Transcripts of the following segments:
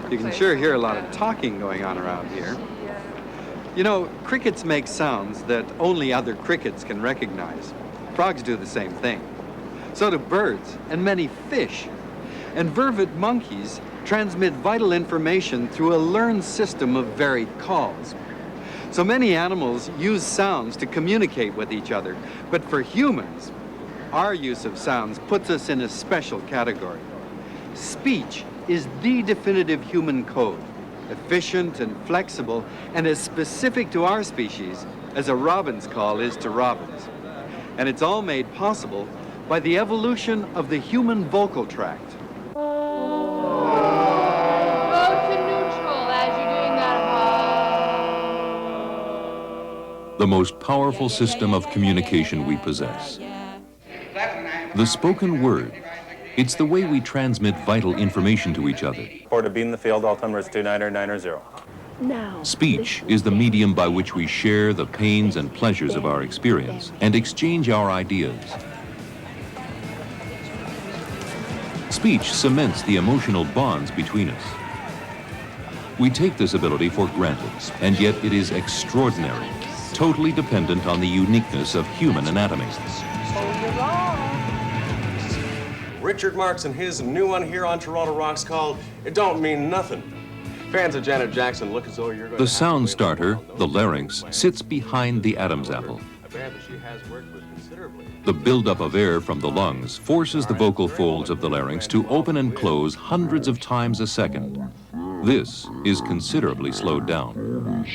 You can sure hear a lot of talking going on around here. You know, crickets make sounds that only other crickets can recognize. Frogs do the same thing. So do birds and many fish. And vervet monkeys transmit vital information through a learned system of varied calls. So many animals use sounds to communicate with each other, but for humans, our use of sounds puts us in a special category. Speech is the definitive human code, efficient and flexible, and as specific to our species as a robin's call is to robins. And it's all made possible by the evolution of the human vocal tract. Go to neutral as you're doing that. The most powerful system of communication we possess. The spoken word. It's the way we transmit vital information to each other. Or to be in the field, all numbers 29990. Speech is the medium by which we share the pains and pleasures of our experience and exchange our ideas. Speech cements the emotional bonds between us. We take this ability for granted, and yet it is extraordinary, totally dependent on the uniqueness of human anatomy. Richard Marx and his new one here on Toronto Rocks called It Don't Mean Nothing. Fans of Janet Jackson look as though you're going The sound starter, the larynx, sits behind the Adam's apple. A band that she has worked with considerably. The buildup of air from the lungs forces the vocal folds of the larynx to open and close hundreds of times a second. This is considerably slowed down.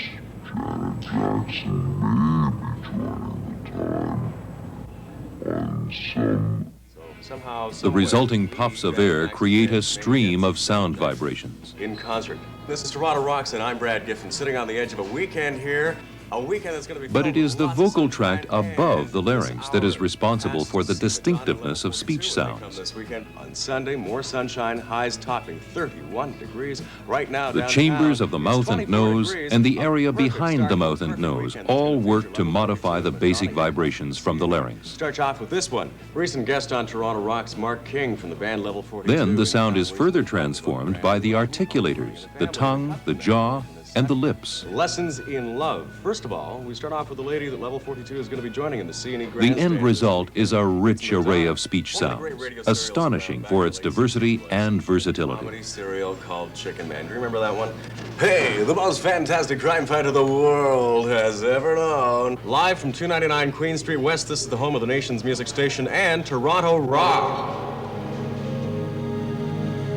The resulting puffs of air create a stream of sound vibrations. In concert. This is Toronto Rocks, and I'm Brad Giffen, sitting on the edge of a weekend here. A weekend that's going to be. But it is the vocal tract above the larynx that is responsible for the distinctiveness of speech sounds. This weekend on Sunday, more sunshine, highs topping 31 degrees right now. The chambers of the mouth and nose and the area behind the mouth and nose all work to modify the basic vibrations from the larynx. Start off with this one. Recent guest on Toronto Rocks, Mark King from the band Level 42. Then the sound is further transformed by the articulators, the tongue, the jaw, and the lips. Lessons in love. First of all, we start off with the lady that Level 42 is going to be joining in the C&E Grand The end Stage. result is a rich array of speech sounds, astonishing for its diversity and versatility. Comedy serial called Chicken Man. Do you remember that one? Hey, the most fantastic crime fighter the world has ever known. Live from 299 Queen Street West, this is the home of the nation's music station and Toronto Rock.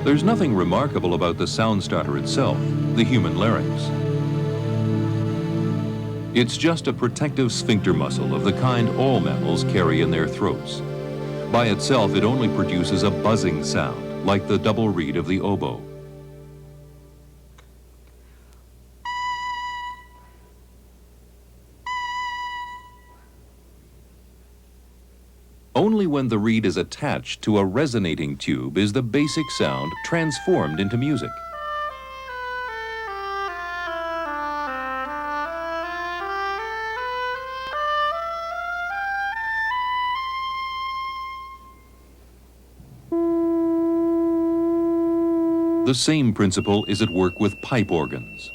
There's nothing remarkable about the sound starter itself, the human larynx. It's just a protective sphincter muscle of the kind all mammals carry in their throats. By itself, it only produces a buzzing sound, like the double reed of the oboe. Only when the reed is attached to a resonating tube is the basic sound transformed into music. The same principle is at work with pipe organs.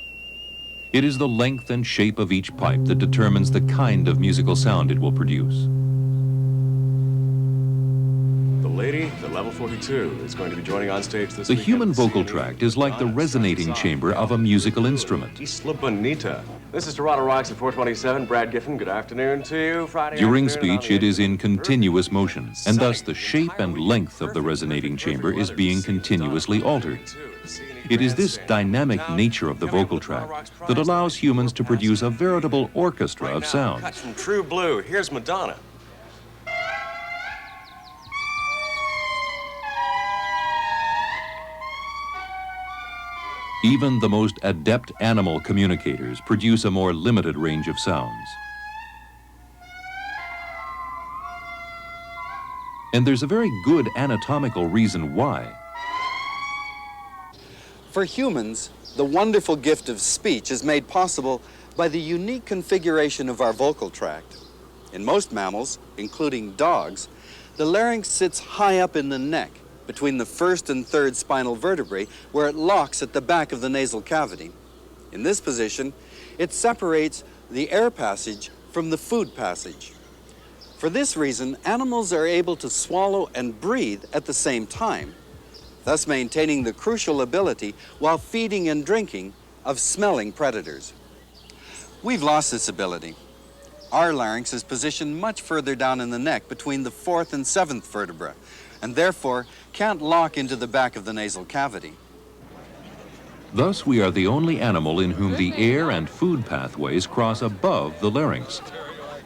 It is the length and shape of each pipe that determines the kind of musical sound it will produce. Lady, the Level 42 is going to be joining on stage this The weekend. human vocal tract is like the resonating chamber of a musical instrument. Isla Bonita. This is Toronto Rocks at 427. Brad Giffen, good afternoon to you. Friday During afternoon speech, it is in continuous motion, and thus the shape and length of the resonating chamber is being continuously altered. It is this dynamic nature of the vocal tract that allows humans to produce a veritable orchestra of Cut sounds. from True Blue. Here's Madonna. Even the most adept animal communicators produce a more limited range of sounds. And there's a very good anatomical reason why. For humans, the wonderful gift of speech is made possible by the unique configuration of our vocal tract. In most mammals, including dogs, the larynx sits high up in the neck, between the first and third spinal vertebrae, where it locks at the back of the nasal cavity. In this position, it separates the air passage from the food passage. For this reason, animals are able to swallow and breathe at the same time, thus maintaining the crucial ability, while feeding and drinking, of smelling predators. We've lost this ability. Our larynx is positioned much further down in the neck between the fourth and seventh vertebra, and therefore can't lock into the back of the nasal cavity. Thus, we are the only animal in whom the air and food pathways cross above the larynx.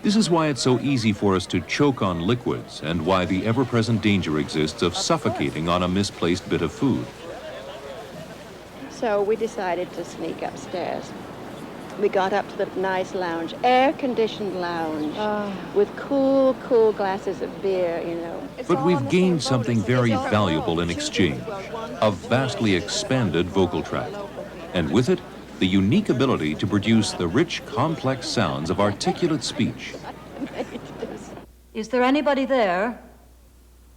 This is why it's so easy for us to choke on liquids, and why the ever-present danger exists of suffocating on a misplaced bit of food. So we decided to sneak upstairs. We got up to the nice lounge, air-conditioned lounge, with cool glasses of beer, you know. But we've gained something very valuable in exchange, a vastly expanded vocal tract, and with it, the unique ability to produce the rich, complex sounds of articulate speech. Is there anybody there?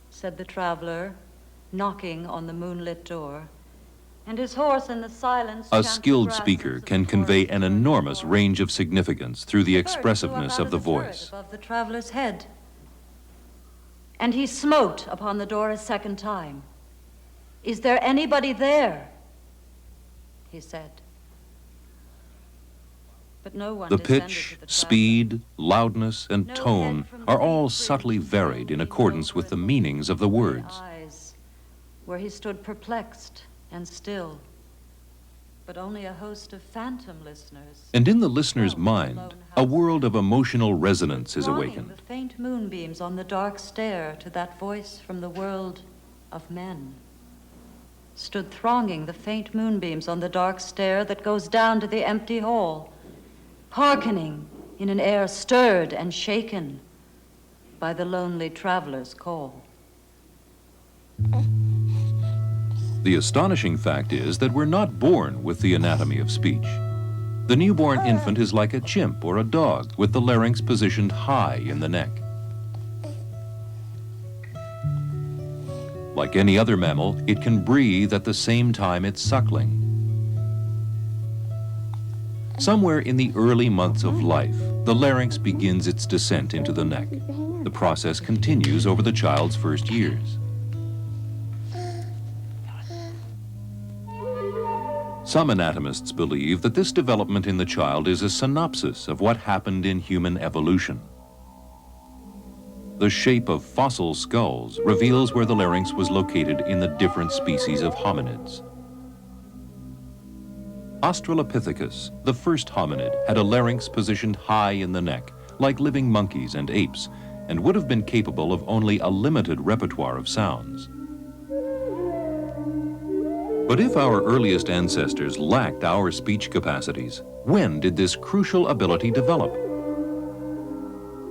Said the traveler, knocking on the moonlit door. And his horse in the silence. A skilled speaker can convey an enormous range of significance through the expressiveness of the voice. Above the traveler's head. And he smote upon the door a second time. Is there anybody there? He said. But no one The descended pitch, to the traveler. speed, loudness, and tone are all subtly varied in accordance with the meanings of the words. Eyes, where he stood perplexed and still, but only a host of phantom listeners. And in the listener's mind, a world of emotional resonance is Thronging awakened. the faint moonbeams on the dark stair to that voice from the world of men. Stood thronging the faint moonbeams on the dark stair that goes down to the empty hall, hearkening in an air stirred and shaken by the lonely traveler's call. The astonishing fact is that we're not born with the anatomy of speech. The newborn infant is like a chimp or a dog with the larynx positioned high in the neck. Like any other mammal, it can breathe at the same time it's suckling. Somewhere in the early months of life, the larynx begins its descent into the neck. The process continues over the child's first years. Some anatomists believe that this development in the child is a synopsis of what happened in human evolution. The shape of fossil skulls reveals where the larynx was located in the different species of hominids. Australopithecus, the first hominid, had a larynx positioned high in the neck, like living monkeys and apes, and would have been capable of only a limited repertoire of sounds. But if our earliest ancestors lacked our speech capacities, when did this crucial ability develop?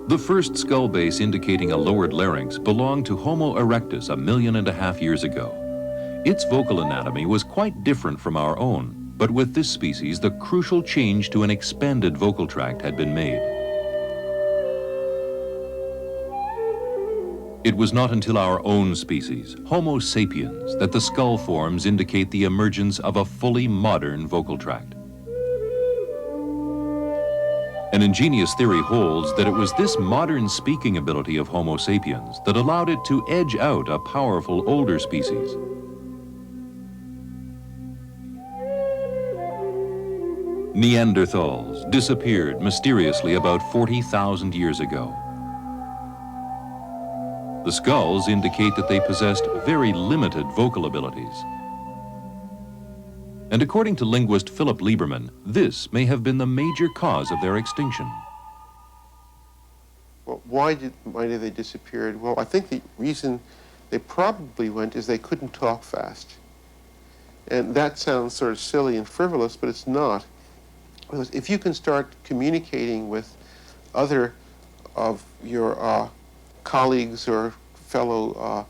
The first skull base indicating a lowered larynx belonged to Homo erectus 1.5 million years ago. Its vocal anatomy was quite different from our own, but with this species, the crucial change to an expanded vocal tract had been made. It was not until our own species, Homo sapiens, that the skull forms indicate the emergence of a fully modern vocal tract. An ingenious theory holds that it was this modern speaking ability of Homo sapiens that allowed it to edge out a powerful older species. Neanderthals disappeared mysteriously about 40,000 years ago. The skulls indicate that they possessed very limited vocal abilities. And according to linguist Philip Lieberman, this may have been the major cause of their extinction. Well, why did they disappear? Well, I think the reason they probably went is they couldn't talk fast. And that sounds sort of silly and frivolous, but it's not. Because if you can start communicating with other of your colleagues or fellow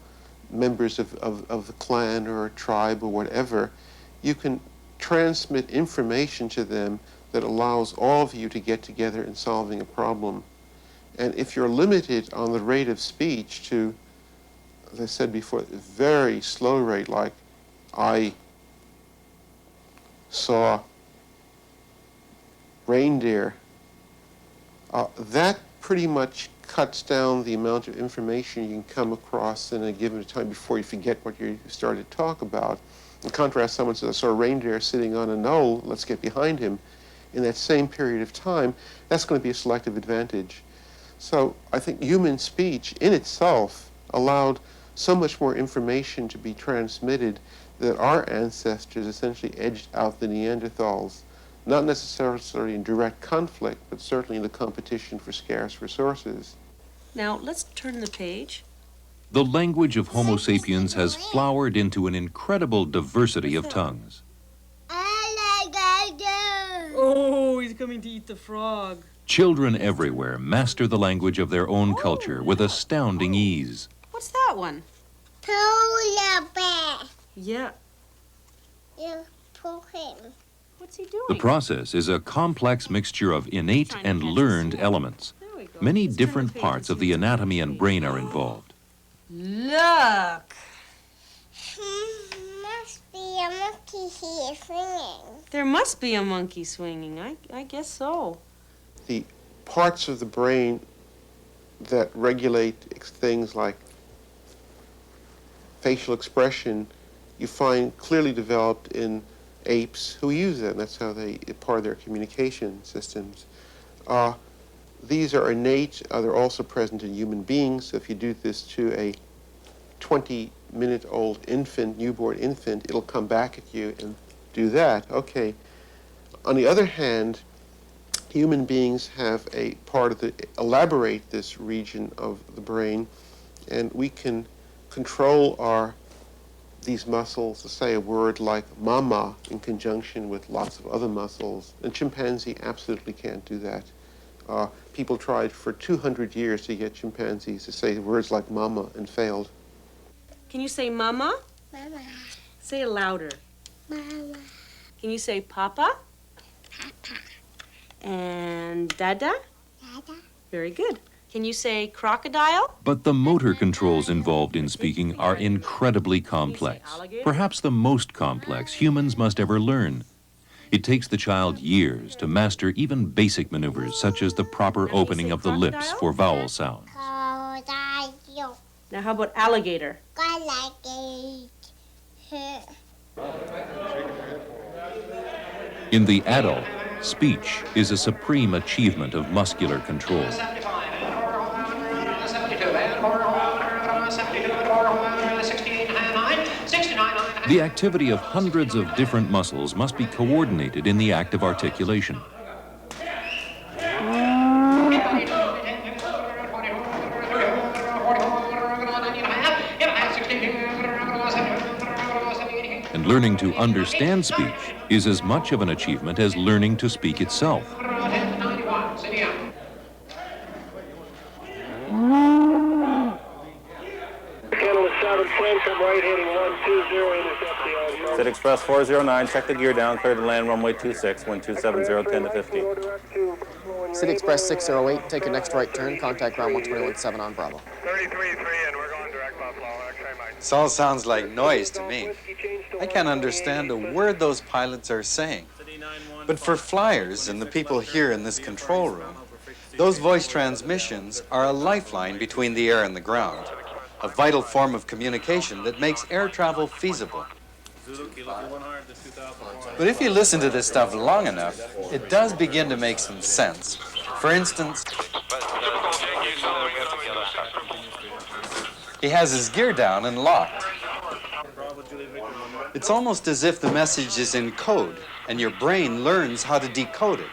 members of the clan or a tribe or whatever, you can transmit information to them that allows all of you to get together in solving a problem. And if you're limited on the rate of speech to as I said before, very slow rate, like I saw reindeer, that pretty much cuts down the amount of information you can come across in a given time before you forget what you started to talk about. In contrast, someone says, I saw a reindeer sitting on a knoll, let's get behind him. In that same period of time, that's going to be a selective advantage. So I think human speech in itself allowed so much more information to be transmitted that our ancestors essentially edged out the Neanderthals, not necessarily in direct conflict, but certainly in the competition for scarce resources. Now, let's turn the page. The language of Homo sapiens has flowered into an incredible diversity of tongues. Oh, he's coming to eat the frog. Children everywhere master the language of their own culture with astounding ease. What's that one? Polar bear. Yeah. You pull him. What's he doing? The process is a complex mixture of innate and learned elements. There we go. Many Let's turn different the page parts and of see the what's on anatomy the and page. brain are involved. Look. Must be a monkey here singing. There must be a monkey swinging. I guess so. The parts of the brain that regulate things like facial expression, you find clearly developed in apes who use it, and that's how part of their communication systems. These are innate, they're also present in human beings, so if you do this to a 20-minute-old infant, newborn infant, it'll come back at you and do that. Okay. On the other hand, human beings have a part of elaborate this region of the brain, and we can control these muscles to say a word like mama in conjunction with lots of other muscles. And chimpanzee absolutely can't do that. People tried for 200 years to get chimpanzees to say words like mama and failed. Can you say mama? Mama. Say it louder. Mama. Can you say papa? Papa. And dada? Dada. Very good. Can you say crocodile? But the motor controls involved in speaking are incredibly complex. Perhaps the most complex humans must ever learn. It takes the child years to master even basic maneuvers such as the proper opening of the lips for vowel sounds. Crocodile. Now, how about alligator? Alligator. In the adult, speech is a supreme achievement of muscular control. The activity of hundreds of different muscles must be coordinated in the act of articulation. And learning to understand speech is as much of an achievement as learning to speak itself. Sid Express 409, check the gear down, clear to land runway 26, wind 270, 10 to 50. City Express 608, take your next right turn, contact ground 121.7 on Bravo. 33.3 and we're going direct Buffalo, X-ray Mike. This all sounds like noise to me. I can't understand a word those pilots are saying. But for flyers and the people here in this control room, those voice transmissions are a lifeline between the air and the ground, a vital form of communication that makes air travel feasible. But if you listen to this stuff long enough, it does begin to make some sense. For instance, he has his gear down and locked. It's almost as if the message is in code, and your brain learns how to decode it.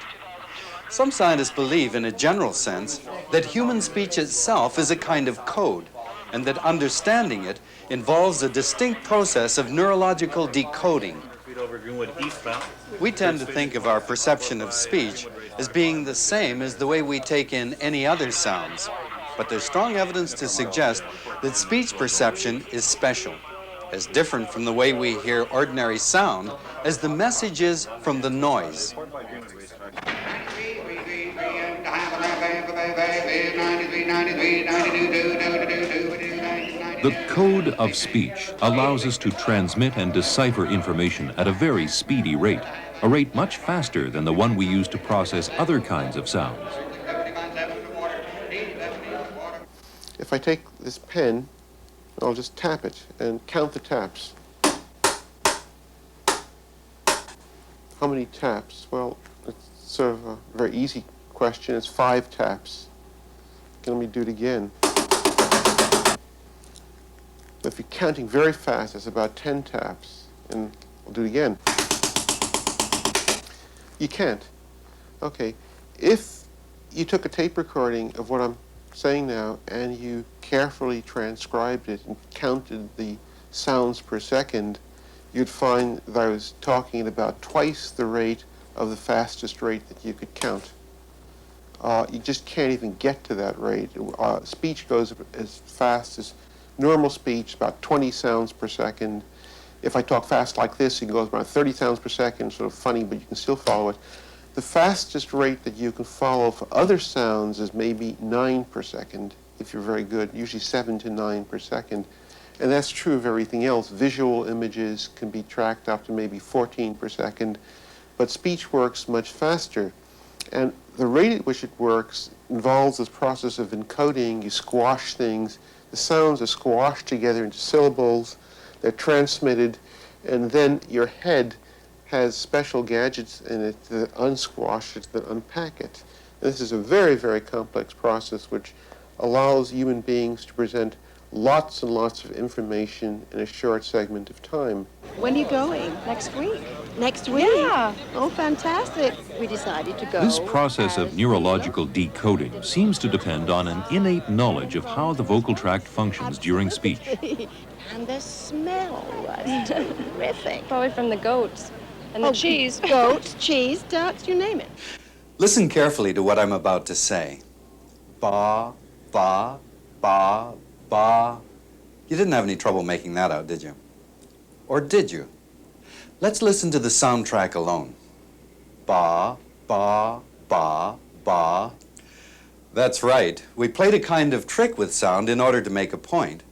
Some scientists believe, in a general sense, that human speech itself is a kind of code, and that understanding it involves a distinct process of neurological decoding. We tend to think of our perception of speech as being the same as the way we take in any other sounds. But there's strong evidence to suggest that speech perception is special, as different from the way we hear ordinary sound as the message is from the noise. The code of speech allows us to transmit and decipher information at a very speedy rate, a rate much faster than the one we use to process other kinds of sounds. If I take this pen, I'll just tap it and count the taps. How many taps? Well, it's sort of a very easy question. It's 5 taps. Okay, let me do it again. If you're counting very fast, it's about 10 taps. And we'll do it again. You can't. Okay, if you took a tape recording of what I'm saying now and you carefully transcribed it and counted the sounds per second, you'd find that I was talking at about twice the rate of the fastest rate that you could count. You just can't even get to that rate. Speech goes as fast as normal speech, about 20 sounds per second. If I talk fast like this, it goes about 30 sounds per second, sort of funny, but you can still follow it. The fastest rate that you can follow for other sounds is maybe 9 per second, if you're very good, usually 7 to 9 per second. And that's true of everything else. Visual images can be tracked up to maybe 14 per second, but speech works much faster. And the rate at which it works involves this process of encoding. You squash things. The sounds are squashed together into syllables. They're transmitted, and then your head has special gadgets in it that unsquash it, that unpack it. And this is a very, very complex process which allows human beings to present lots and lots of information in a short segment of time. When are you going? Next week. Next week? Yeah. Oh, fantastic. We decided to go. This process of neurological decoding seems to depend on an innate knowledge of how the vocal tract functions during speech. And the smell was terrific. Probably from the goats and the cheese. Goats, cheese, ducks, you name it. Listen carefully to what I'm about to say. Ba, ba, ba, ba. You didn't have any trouble making that out, did you? Or did you? Let's listen to the soundtrack alone. Ba, ba, ba, ba. That's right. We played a kind of trick with sound in order to make a point.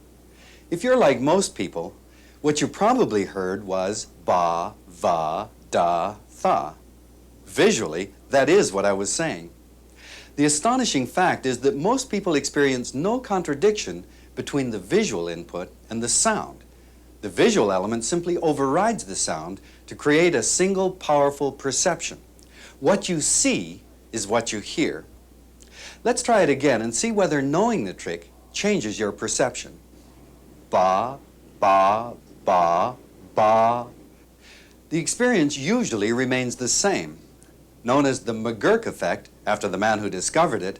If you're like most people, what you probably heard was ba, va, da, tha. Visually, that is what I was saying. The astonishing fact is that most people experience no contradiction between the visual input and the sound. The visual element simply overrides the sound to create a single powerful perception. What you see is what you hear. Let's try it again and see whether knowing the trick changes your perception. Ba, ba, ba, ba. The experience usually remains the same. Known as the McGurk effect, after the man who discovered it,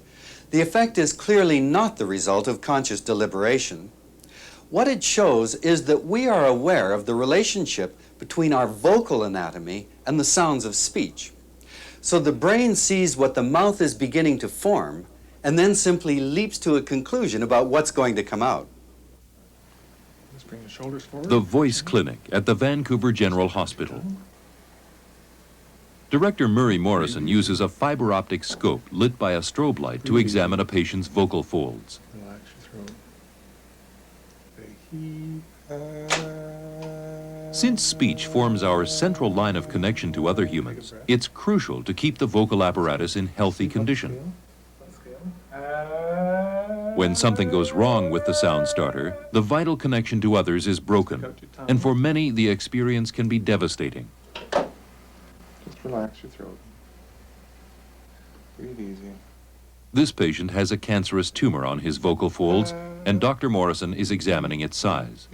the effect is clearly not the result of conscious deliberation. What it shows is that we are aware of the relationship between our vocal anatomy and the sounds of speech. So the brain sees what the mouth is beginning to form and then simply leaps to a conclusion about what's going to come out. Let's bring the shoulders forward. The Voice Clinic at the Vancouver General Hospital. Director Murray Morrison uses a fiber optic scope lit by a strobe light to examine a patient's vocal folds. Relax your throat. Since speech forms our central line of connection to other humans, it's crucial to keep the vocal apparatus in healthy condition. When something goes wrong with the sound starter, the vital connection to others is broken, and for many, the experience can be devastating. Just relax your throat. Breathe easy. This patient has a cancerous tumor on his vocal folds, and Dr. Morrison is examining its size.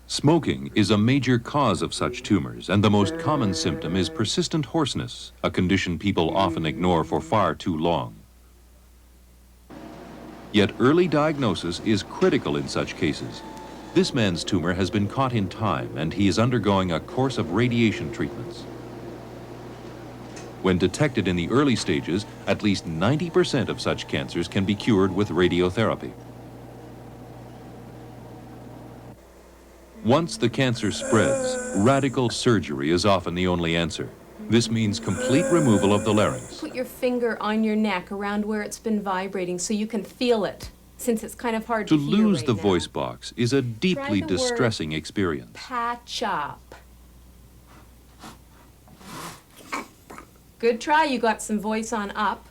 Smoking is a major cause of such tumors, and the most common symptom is persistent hoarseness, a condition people often ignore for far too long. Yet early diagnosis is critical in such cases. This man's tumor has been caught in time, and he is undergoing a course of radiation treatments. When detected in the early stages, at least 90% of such cancers can be cured with radiotherapy. Once the cancer spreads, radical surgery is often the only answer. This means complete removal of the larynx. Put your finger on your neck around where it's been vibrating so you can feel it, since it's kind of hard to hear lose right the now. voice box is a deeply Try the word distressing experience. Patch up. Good try, you got some voice on up.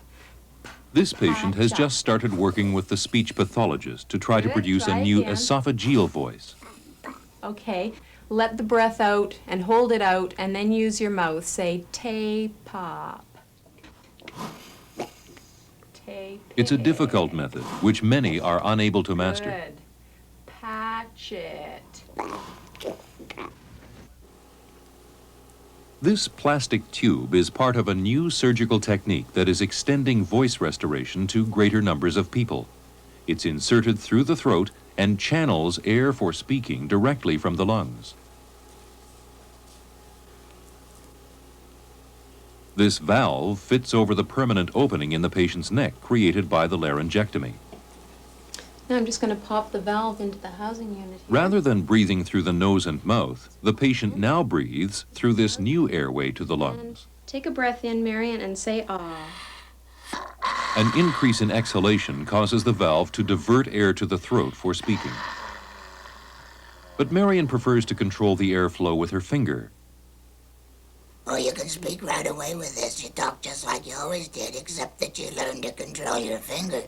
This patient has just started working with the speech pathologist to try to Good, produce a try new again. esophageal voice. Okay, let the breath out and hold it out and then use your mouth. Say tay-pop. It's a difficult method, which many are unable to master. Good. Patch it. This plastic tube is part of a new surgical technique that is extending voice restoration to greater numbers of people. It's inserted through the throat and channels air for speaking directly from the lungs. This valve fits over the permanent opening in the patient's neck created by the laryngectomy. Now I'm just going to pop the valve into the housing unit here. Rather than breathing through the nose and mouth, the patient now breathes through this new airway to the lungs. Take a breath in, Marion, and say ah. An increase in exhalation causes the valve to divert air to the throat for speaking. But Marion prefers to control the airflow with her finger. Oh, you can speak right away with this. You talk just like you always did, except that you learn to control your finger.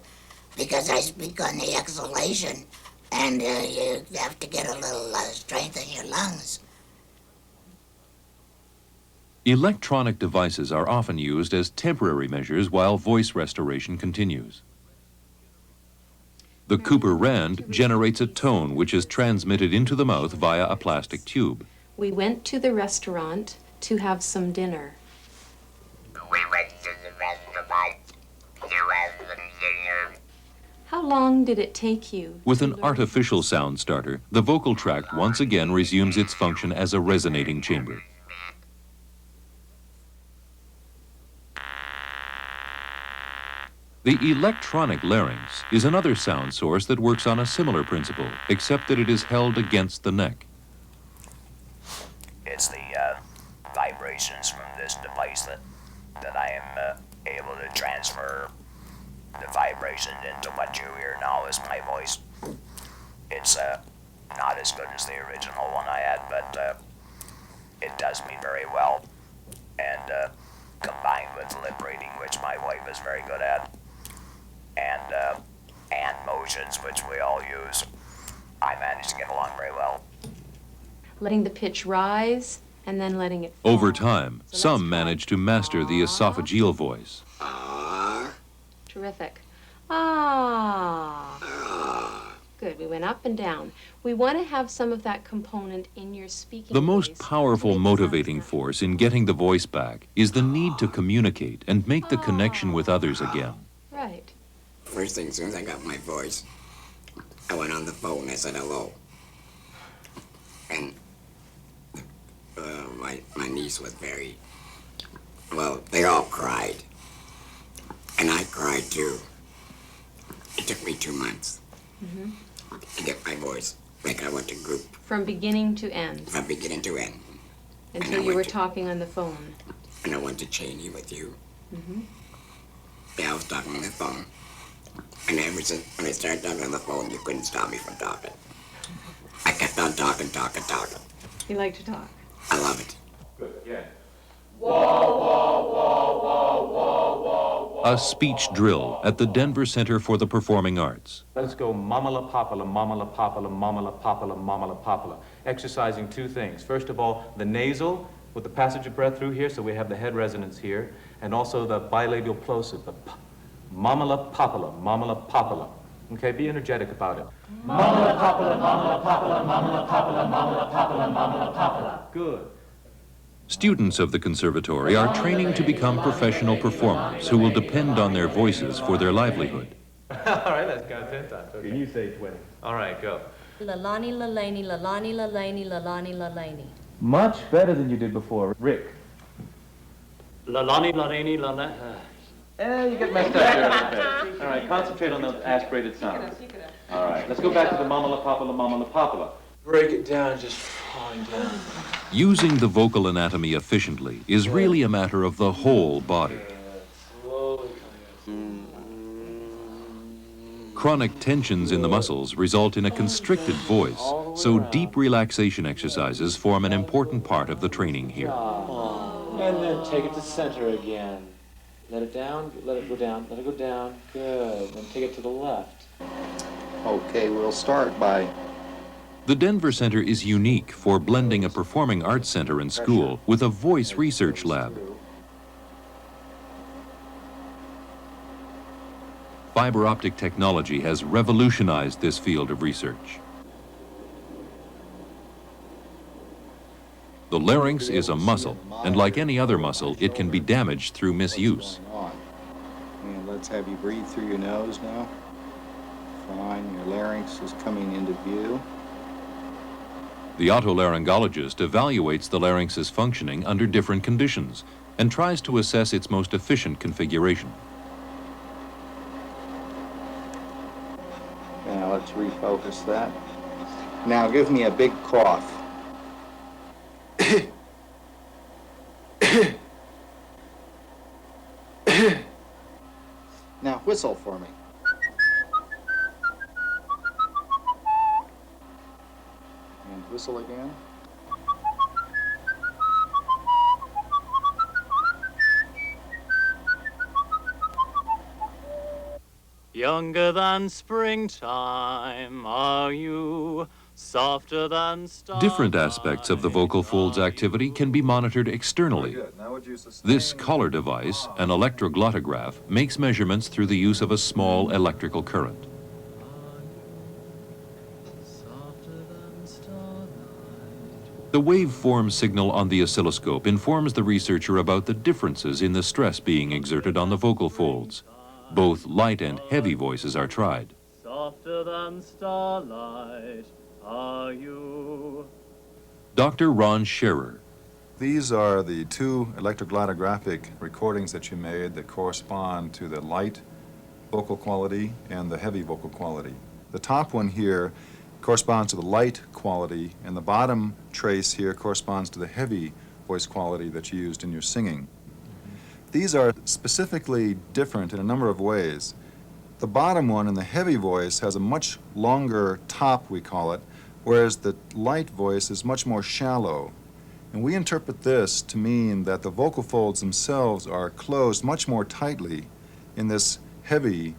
Because I speak on the exhalation, and you have to get a little strength in your lungs. Electronic devices are often used as temporary measures while voice restoration continues. The Cooper-Rand generates a tone which is transmitted into the mouth via a plastic tube. We went to the restaurant to have some dinner. We went to the restaurant to have some dinner. How long did it take you? With an artificial sound starter, the vocal tract once again resumes its function as a resonating chamber. The electronic larynx is another sound source that works on a similar principle, except that it is held against the neck. It's the vibrations from this device that I am able to transfer the vibration into what you hear now is my voice. It's not as good as the original one I had, but it does me very well. And combined with lip reading, which my wife is very good at, and hand motions, which we all use, I manage to get along very well. Letting the pitch rise and then letting it fall. Over time, some manage to master the esophageal voice. Terrific. Ah. Good. We went up and down. We want to have some of that component in your speaking The most voice. powerful motivating force in getting the voice back is the need to communicate and make the connection with others again. Right. First thing, as soon as I got my voice, I went on the phone. I said hello. And my niece was very, well, they all cried. And I cried too. It took me 2 months to get my voice. Like I went to group From beginning to end. from beginning to end. Until you were talking on the phone. And I went to Cheney with you. Mm-hmm. Yeah, I was talking on the phone. And ever since when I started talking on the phone, you couldn't stop me from talking. I kept on talking. You like to talk. I love it. Good, yeah. A speech drill at the Denver Center for the Performing Arts. Let's go mamala papala, mamala papala, mamala papala, mamala papala. Exercising two things. First of all, the nasal with the passage of breath through here, so we have the head resonance here, and also the bilabial plosive, the p. Mamala papala, mamala papala. Okay, be energetic about it. Mamala papala, mamala papala, mamala papala, mamala papala, mamala papala. Good. Students of the conservatory are training to become professional performers who will depend on their voices for their livelihood. All right, let's count 10 times. Okay. You say 20. All right, go. Lalani, lalani, lalani, lalani, lalani, lalani. Much better than you did before. Rick. Lalani, lalani, lalani. You get messed up here a little bit. All right, concentrate on those aspirated sounds. All right, let's go back to the mamala papala, mamala papala. Break it down just Falling down. Using the vocal anatomy efficiently is really a matter of the whole body. Slowly Chronic tensions in the muscles result in a constricted voice, so deep relaxation exercises form an important part of the training here. and then take it to center again. Let it down, let it go down, let it go down. Good. Then take it to the left. Okay, we'll start by... The Denver Center is unique for blending a performing arts center and school with a voice research lab. Fiber optic technology has revolutionized this field of research. The larynx is a muscle, and like any other muscle, it can be damaged through misuse. And let's have you breathe through your nose now. Fine, your larynx is coming into view. The otolaryngologist evaluates the larynx's functioning under different conditions and tries to assess its most efficient configuration. Now let's refocus that. Now give me a big cough. Now whistle for me. And whistle again. Younger than springtime are you, softer than starlight. Different aspects of the vocal folds activity can be monitored externally. This color device, an electroglottograph, makes measurements through the use of a small electrical current. The waveform signal on the oscilloscope informs the researcher about the differences in the stress being exerted on the vocal folds. Both light and heavy voices are tried. Softer than starlight are you. Dr. Ron Scherer. These are the two electroglottographic recordings that you made that correspond to the light vocal quality and the heavy vocal quality. The top one here corresponds to the light quality, and the bottom trace here corresponds to the heavy voice quality that you used in your singing. These are specifically different in a number of ways. The bottom one in the heavy voice has a much longer top, we call it, whereas the light voice is much more shallow. And we interpret this to mean that the vocal folds themselves are closed much more tightly in this heavy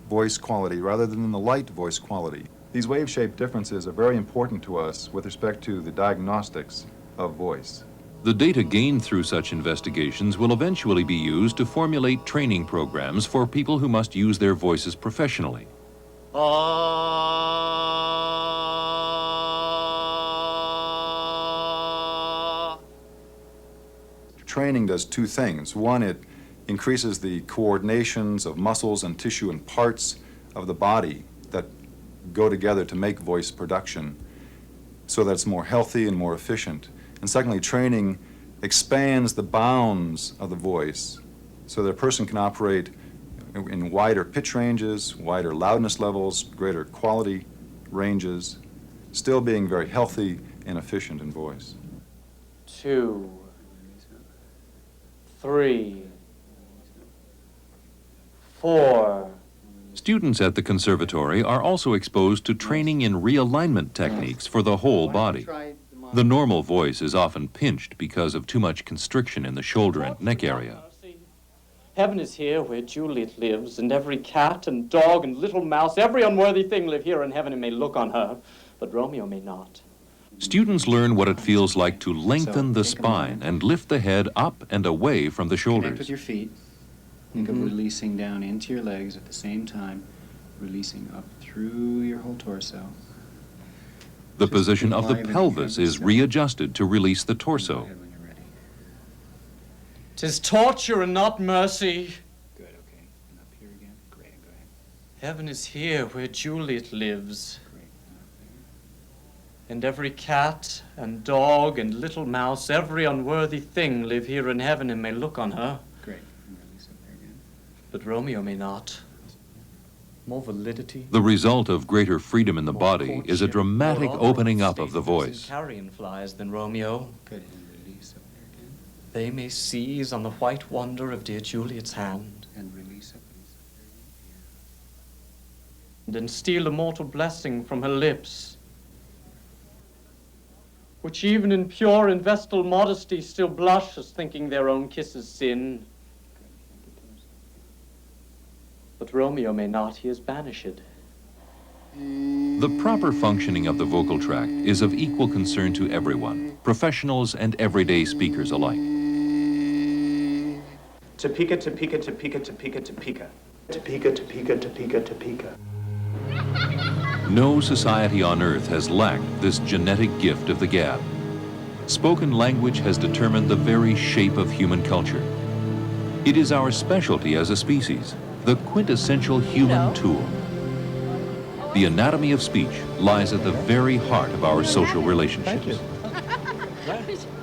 voice quality rather than in the light voice quality. These wave-shape differences are very important to us with respect to the diagnostics of voice. The data gained through such investigations will eventually be used to formulate training programs for people who must use their voices professionally. Training does two things. One, it increases the coordinations of muscles and tissue and parts of the body that go together to make voice production so that it's more healthy and more efficient. And secondly, training expands the bounds of the voice so that a person can operate in wider pitch ranges, wider loudness levels, greater quality ranges, still being very healthy and efficient in voice. 2, 3, 4. Students at the conservatory are also exposed to training in realignment techniques for the whole body. The normal voice is often pinched because of too much constriction in the shoulder and neck area. Heaven is here where Juliet lives, and every cat and dog and little mouse, every unworthy thing live here in heaven and may look on her, but Romeo may not. Students learn what it feels like to lengthen the spine and lift the head up and away from the Connect shoulders. with your feet. Think of releasing down into your legs at the same time, releasing up through your whole torso. The position of the pelvis is readjusted to release the torso. 'Tis torture and not mercy. Good, okay. And up here again. Great, go ahead. Heaven is here where Juliet lives. And every cat and dog and little mouse, every unworthy thing live here in heaven and may look on her. Great. And release up there again. But Romeo may not. more validity. The result of greater freedom in the body is a dramatic more opening up of the statements voice. and carrion flies than Romeo. Good, and release up there again. They may seize on the white wonder of dear Juliet's hand. And release up And then steal a mortal blessing from her lips, which even in pure and vestal modesty still blush as thinking their own kisses sin. But Romeo may not, he is banished. The proper functioning of the vocal tract is of equal concern to everyone, professionals and everyday speakers alike. Topeka, Topeka, Topeka, Topeka, Topeka. Topeka, Topeka, Topeka, Topeka. No society on earth has lacked this genetic gift of the gab. Spoken language has determined the very shape of human culture. It is our specialty as a species, the quintessential human tool. The anatomy of speech lies at the very heart of our social relationships. Thank you.